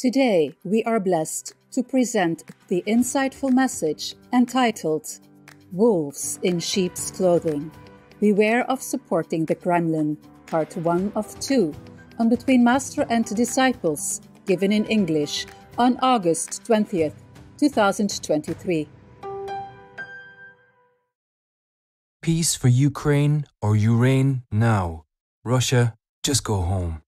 Today, we are blessed to present the insightful message entitled Wolves in Sheep's Clothing. Beware of supporting the Kremlin, Part 1 of 2, on Between Master and Disciples, given in English on August 20th, 2023. Peace for Ukraine or you reign now. Russia, just go home.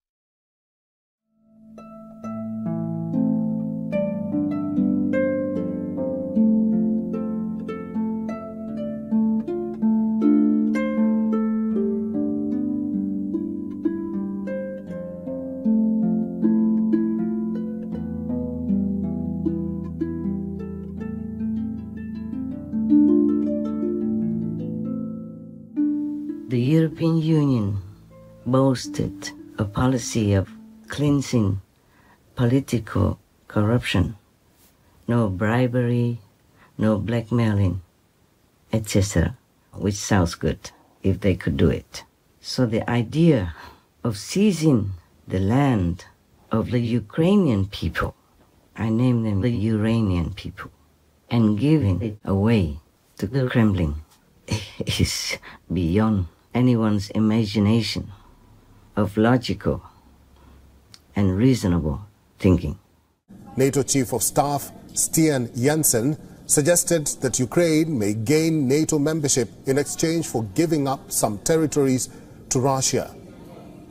The European Union boasted a policy of cleansing political corruption, no bribery, no blackmailing, etc., which sounds good if they could do it. So the idea of seizing the land of the Ukrainian people, I name them the Uranian people, and giving it away to the Kremlin is beyond anyone's imagination of logical and reasonable thinking. NATO Chief of Staff Sten Jensen suggested that Ukraine may gain NATO membership in exchange for giving up some territories to Russia.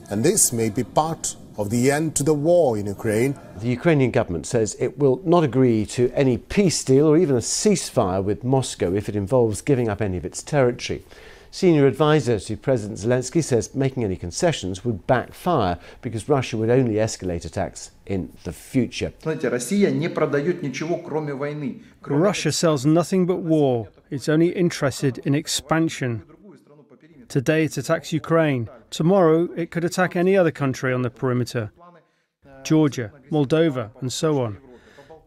And this may be part of the end to the war in Ukraine. The Ukrainian government says it will not agree to any peace deal or even a ceasefire with Moscow if it involves giving up any of its territory. Senior advisor to President Zelensky says making any concessions would backfire because Russia would only escalate attacks in the future. Russia sells nothing but war. It's only interested in expansion. Today it attacks Ukraine. Tomorrow it could attack any other country on the perimeter. Georgia, Moldova, and so on.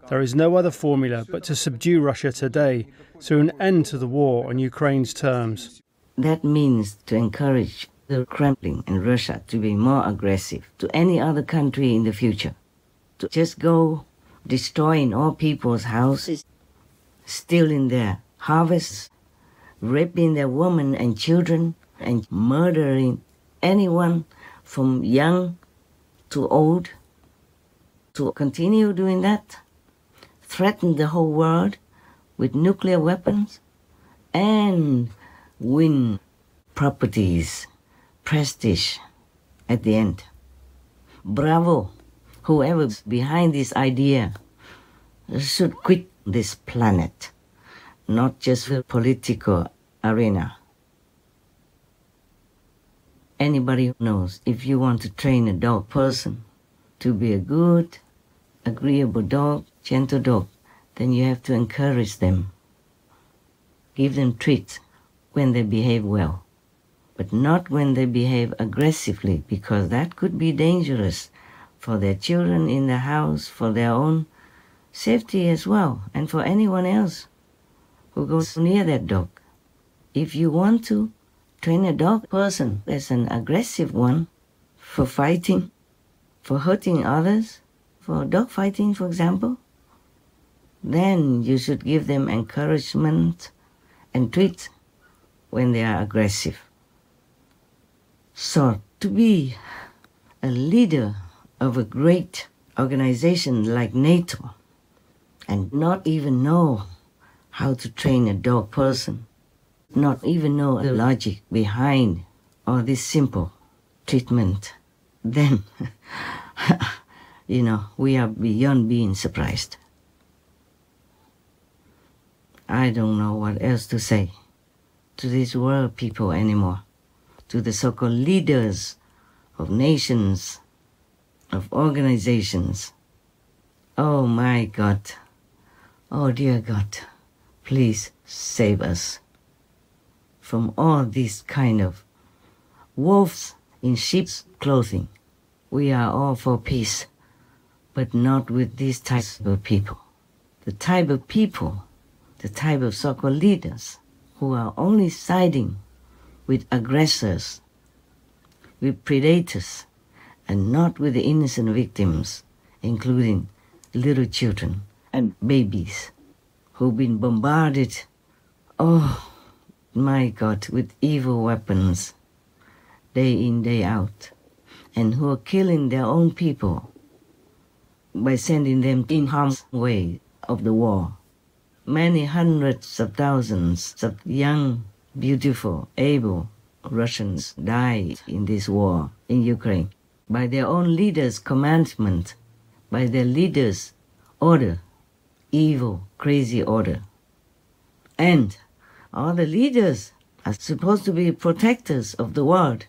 There is no other formula but to subdue Russia today through an end to the war on Ukraine's terms. That means to encourage the Kremlin and Russia to be more aggressive to any other country in the future. To just go destroying all people's houses, stealing their harvests, raping their women and children, and murdering anyone from young to old. To continue doing that, threaten the whole world with nuclear weapons, and win properties, prestige at the end. Bravo! Whoever's behind this idea should quit this planet, not just the political arena. Anybody knows if you want to train a dog person to be a good, agreeable dog, gentle dog, then you have to encourage them. Give them treats when they behave well, but not when they behave aggressively, because that could be dangerous for their children in the house, for their own safety as well, and for anyone else who goes near that dog. If you want to train a dog person as an aggressive one for fighting, for hurting others, for dog fighting, for example, then you should give them encouragement and treats when they are aggressive. So to be a leader of a great organization like NATO and not even know how to train a dog person, not even know the logic behind all this simple treatment, then, we are beyond being surprised. I don't know what else to say to these world people anymore, to the so-called leaders of nations, of organizations. Oh my God, oh dear God, please save us from all these kind of wolves in sheep's clothing. We are all for peace, but not with these types of people. The type of people, the type of so-called leaders who are only siding with aggressors, with predators, and not with the innocent victims, including little children and babies who've been bombarded, oh my God, with evil weapons day in, day out, and who are killing their own people by sending them in harm's way of the war. Many hundreds of thousands of young, beautiful, able Russians died in this war in Ukraine by their own leaders' commandment, by their leaders' order, evil, crazy order. And all the leaders are supposed to be protectors of the world.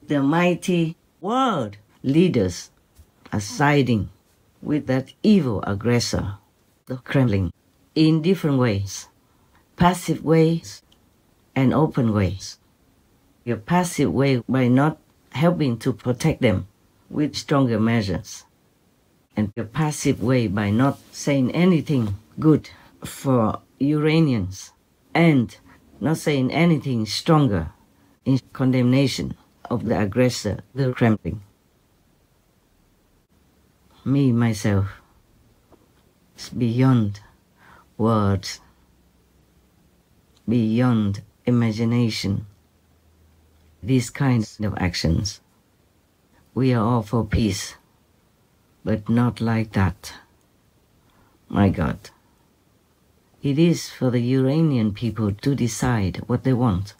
The mighty world leaders are siding with that evil aggressor, the Kremlin, in different ways, passive ways and open ways. Your passive way by not helping to protect them with stronger measures, and your passive way by not saying anything good for Ukrainians and not saying anything stronger in condemnation of the aggressor, the Kremlin. Me, myself, is beyond words, beyond imagination. These kinds of actions. We are all for peace, but not like that. My God. It is for the Ukrainian people to decide what they want.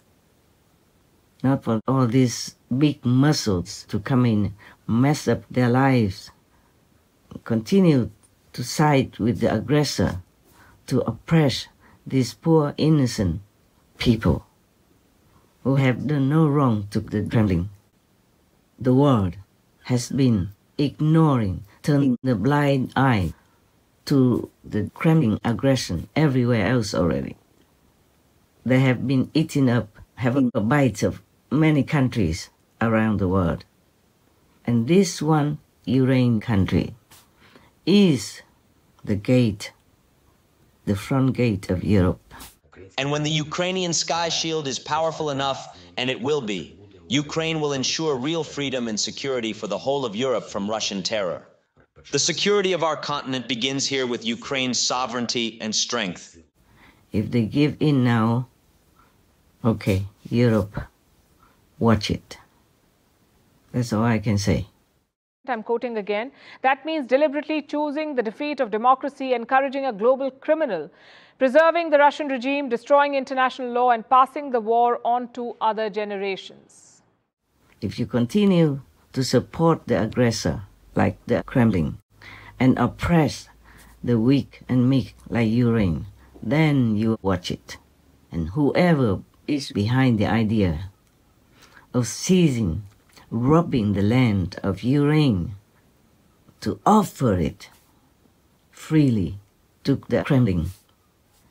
Not for all these big muscles to come in, mess up their lives, continue to side with the aggressor, to oppress these poor innocent people who have done no wrong to the Kremlin. The world has been ignoring, turning the blind eye to the Kremlin aggression everywhere else already. They have been eaten up, having a bite of many countries around the world. And this one Ukraine country is the gate, the front gate of Europe. And when the Ukrainian sky shield is powerful enough, and it will be, Ukraine will ensure real freedom and security for the whole of Europe from Russian terror. The security of our continent begins here with Ukraine's sovereignty and strength. If they give in now, okay, Europe, watch it. That's all I can say. I'm quoting again. That means deliberately choosing the defeat of democracy, encouraging a global criminal, preserving the Russian regime, destroying international law, and passing the war on to other generations. If you continue to support the aggressor, like the Kremlin, and oppress the weak and meek like Ukraine, then you watch it. And whoever is behind the idea of seizing, robbing the land of Ukraine to offer it freely to the Kremlin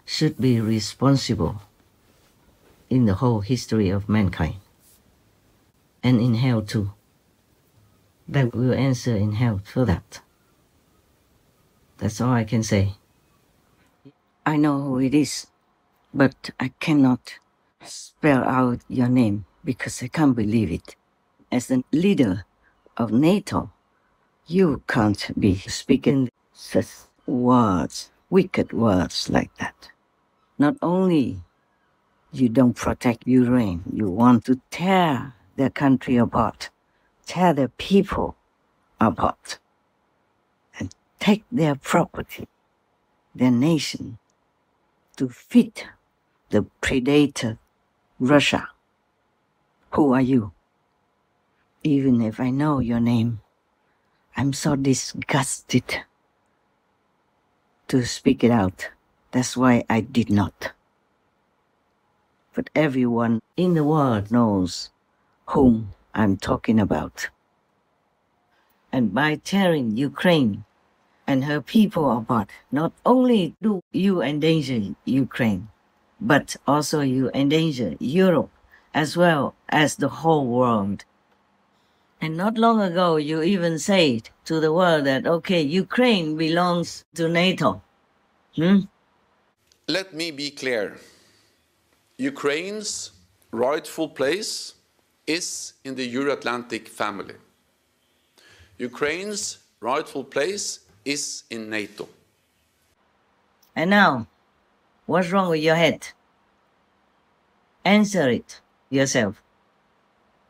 should be responsible in the whole history of mankind. And in hell too. They will answer in hell for that. That's all I can say. I know who it is, but I cannot spell out your name because I can't believe it. As the leader of NATO, you can't be speaking such words, wicked words like that. Not only you don't protect Ukraine, you want to tear their country apart, tear their people apart, and take their property, their nation, to feed the predator, Russia. Who are you? Even if I know your name, I'm so disgusted to speak it out. That's why I did not. But everyone in the world knows whom I'm talking about. And by tearing Ukraine and her people apart, not only do you endanger Ukraine, but also you endanger Europe as well as the whole world. And not long ago, you even said to the world that, okay, Ukraine belongs to NATO. Let me be clear. Ukraine's rightful place is in the Euro-Atlantic family. Ukraine's rightful place is in NATO. And now, what's wrong with your head? Answer it yourself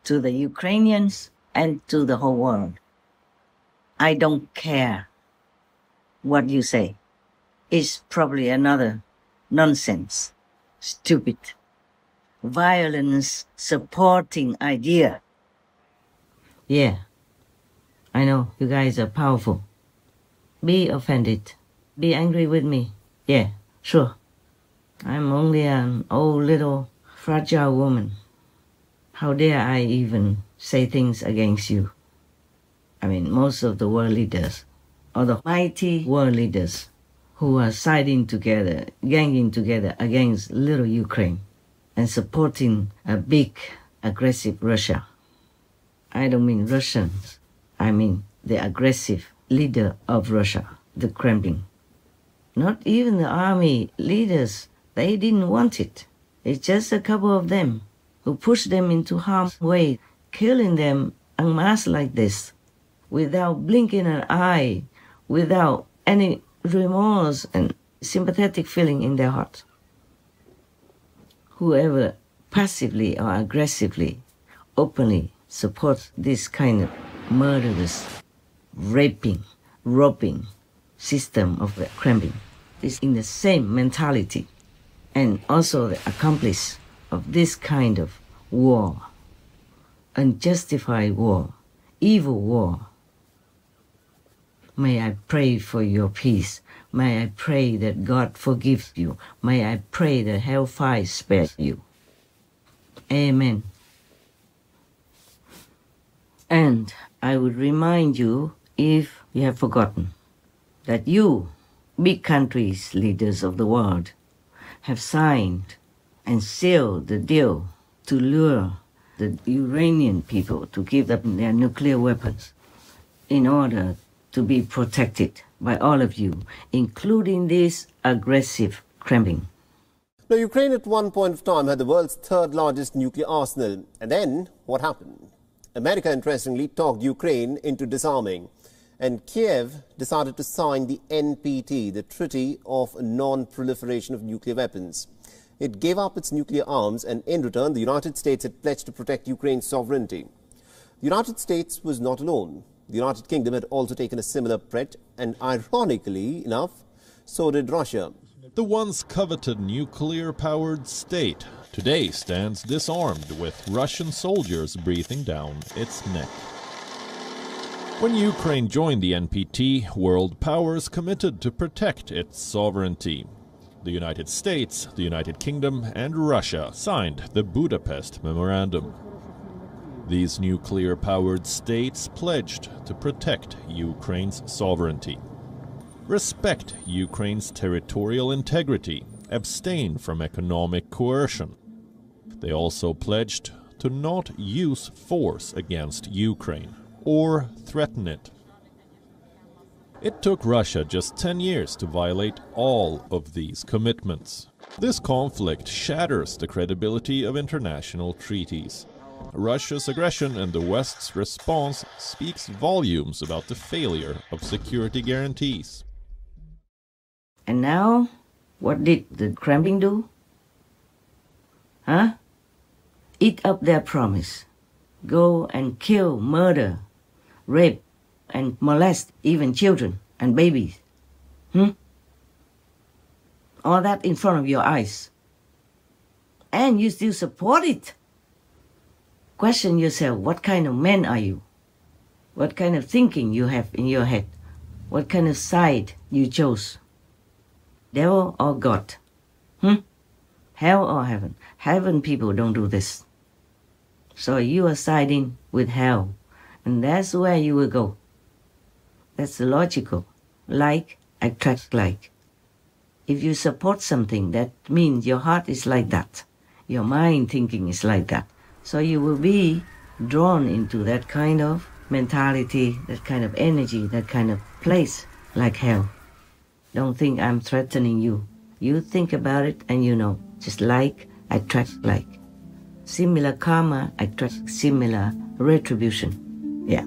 to the Ukrainians and to the whole world. I don't care what you say. It's probably another nonsense, stupid, violence supporting idea. Yeah, I know you guys are powerful. Be offended. Be angry with me. Yeah, sure. I'm only an old little fragile woman. How dare I even say things against you? I mean, most of the world leaders, or the mighty world leaders who are siding together, ganging together against little Ukraine and supporting a big, aggressive Russia. I don't mean Russians. I mean the aggressive leader of Russia, the Kremlin. Not even the army leaders. They didn't want it. It's just a couple of them who pushed them into harm's way, killing them en masse like this, without blinking an eye, without any remorse and sympathetic feeling in their heart. Whoever passively or aggressively, openly supports this kind of murderous, raping, robbing system of the Kremlin is in the same mentality and also the accomplice of this kind of war, unjustified war, evil war. May I pray for your peace. May I pray that God forgives you. May I pray that hellfire spares you. Amen. And I would remind you, if you have forgotten, that you, big countries, leaders of the world, have signed and sealed the deal to lure the Iranian people to give up their nuclear weapons in order to be protected by all of you, including this aggressive Kremlin. Now, Ukraine at one point of time had the world's third largest nuclear arsenal. And then what happened? America, interestingly, talked Ukraine into disarming. And Kiev decided to sign the NPT, the Treaty of Non-Proliferation of Nuclear Weapons. It gave up its nuclear arms, and in return, the United States had pledged to protect Ukraine's sovereignty. The United States was not alone. The United Kingdom had also taken a similar pledge, and ironically enough, so did Russia. The once coveted nuclear-powered state today stands disarmed, with Russian soldiers breathing down its neck. When Ukraine joined the NPT, world powers committed to protect its sovereignty. The United States, the United Kingdom, and Russia signed the Budapest Memorandum. These nuclear-powered states pledged to protect Ukraine's sovereignty, respect Ukraine's territorial integrity, abstain from economic coercion. They also pledged to not use force against Ukraine or threaten it. It took Russia just 10 years to violate all of these commitments. This conflict shatters the credibility of international treaties. Russia's aggression and the West's response speaks volumes about the failure of security guarantees. And now, what did the Kremlin do? Huh? Eat up their promise. Go and kill, murder, rape, and molest even children and babies. All that in front of your eyes. And you still support it. Question yourself, what kind of man are you? What kind of thinking you have in your head? What kind of side you chose? Devil or God? Hell or heaven? Heaven people don't do this. So you are siding with hell. And that's where you will go. That's logical. Like attracts like. If you support something, that means your heart is like that. Your mind thinking is like that. So you will be drawn into that kind of mentality, that kind of energy, that kind of place, like hell. Don't think I'm threatening you. You think about it and you know. Just like attracts like. Similar karma attracts similar retribution. Yeah.